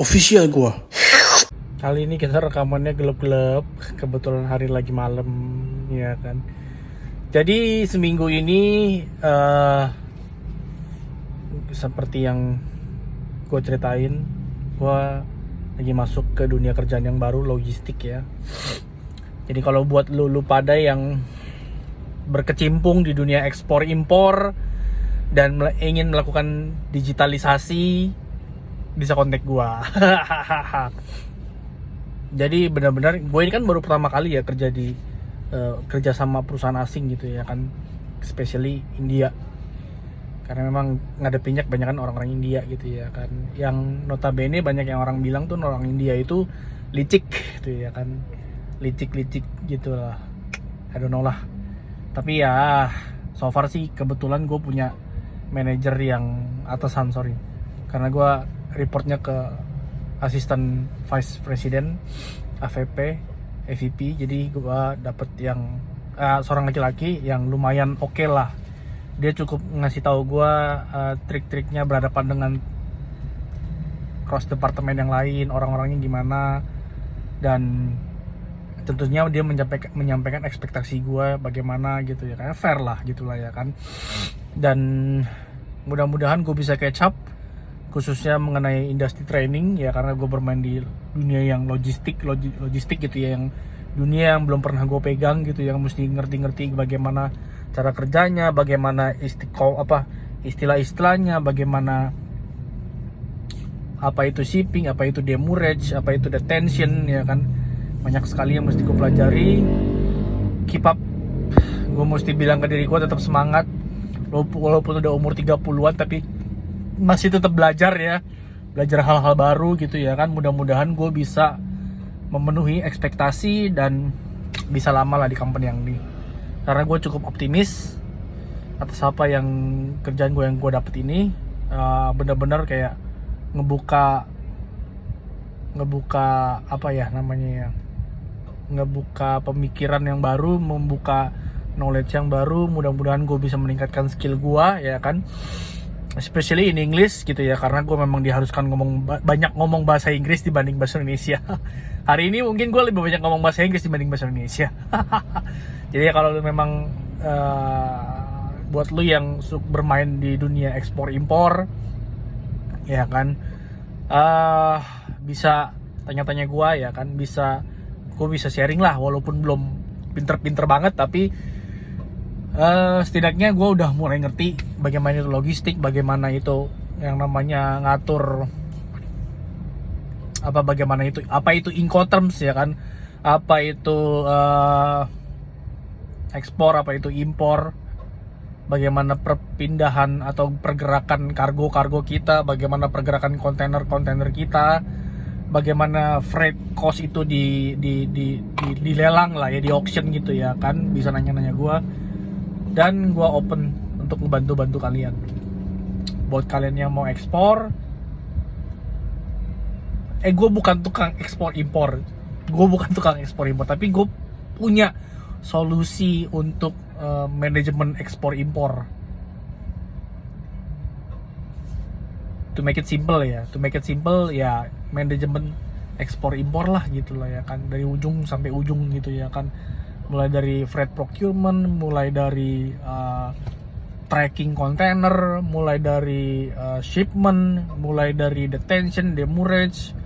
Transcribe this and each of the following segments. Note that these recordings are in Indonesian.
Official gua. Kali ini kita rekamannya gelap-gelap, kebetulan hari lagi malam, ya kan. Jadi seminggu ini seperti yang gue ceritain, gue lagi masuk ke dunia kerjaan yang baru, logistik ya. Jadi kalau buat lu pada yang berkecimpung di dunia ekspor impor dan ingin melakukan digitalisasi, bisa kontak gue. Jadi benar-benar gue ini kan baru pertama kali ya kerja sama perusahaan asing gitu ya kan, especially India, karena memang ngadepinnya kebanyakan orang-orang India gitu ya kan, yang notabene banyak yang orang bilang tuh orang India itu licik gitu ya kan, licik gitu lah, I don't know lah. Tapi ya so far sih kebetulan gue punya manajer yang atasan, karena gue reportnya ke asisten vice president, AVP, EVP. Jadi gue dapet yang seorang laki-laki yang lumayan oke lah. Dia cukup ngasih tahu gue trik-triknya berhadapan dengan cross departemen yang lain, orang-orangnya gimana, dan tentunya dia menyampaikan ekspektasi gue bagaimana gitu ya, kayak fair lah gitulah ya kan. Dan mudah-mudahan gue bisa catch up khususnya mengenai industri training ya, karena gue bermain di dunia yang logistik gitu ya, yang dunia yang belum pernah gue pegang gitu, yang mesti ngerti bagaimana cara kerjanya, bagaimana istilah-istilahnya, bagaimana apa itu shipping, apa itu demurrage, apa itu detention ya kan. Banyak sekali yang mesti gue pelajari. Keep up, gue mesti bilang ke diri gue tetap semangat walaupun udah umur 30-an, tapi masih tetap belajar hal-hal baru gitu ya kan. Mudah-mudahan gue bisa memenuhi ekspektasi dan bisa lama lah di company yang ini, karena gue cukup optimis atas apa yang kerjaan gue yang gue dapet ini. Benar-benar kayak ngebuka apa ya namanya ya, ngebuka pemikiran yang baru, membuka knowledge yang baru. Mudah-mudahan gue bisa meningkatkan skill gue ya kan, especially in English gitu ya, karena gue memang diharuskan banyak ngomong bahasa Inggris dibanding bahasa Indonesia. Hari ini mungkin gue lebih banyak ngomong bahasa Inggris dibanding bahasa Indonesia. Jadi ya kalau memang buat lu yang bermain di dunia ekspor impor ya kan, bisa tanya-tanya gue ya kan, gue bisa sharing lah, walaupun belum pinter-pinter banget, tapi setidaknya gue udah mulai ngerti bagaimana itu logistik, bagaimana itu yang namanya ngatur apa itu Incoterms ya kan, apa itu ekspor, apa itu impor, bagaimana perpindahan atau pergerakan kargo kita, bagaimana pergerakan kontainer kita, bagaimana freight cost itu dilelang lah ya, di auction gitu ya kan. Bisa nanya-nanya gue, dan gue open untuk ngebantu kalian. Buat kalian yang mau ekspor, gue bukan tukang ekspor impor, tapi gue punya solusi untuk manajemen ekspor impor. To make it simple ya, manajemen ekspor impor lah gitu lah ya kan, dari ujung sampai ujung gitu ya kan. Mulai dari freight procurement, mulai dari tracking kontainer, mulai dari shipment, mulai dari detention, demurrage,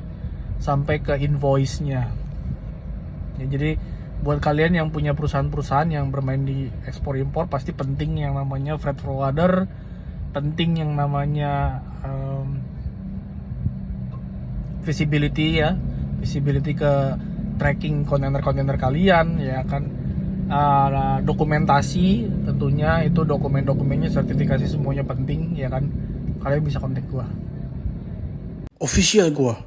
sampai ke invoice-nya ya. Jadi buat kalian yang punya perusahaan-perusahaan yang bermain di ekspor impor, pasti penting yang namanya freight forwarder, penting yang namanya visibility ke tracking kontainer kalian ya kan. Dokumentasi tentunya, itu dokumennya, sertifikasi, semuanya penting ya kan. Kalian bisa kontak gua. Official gua.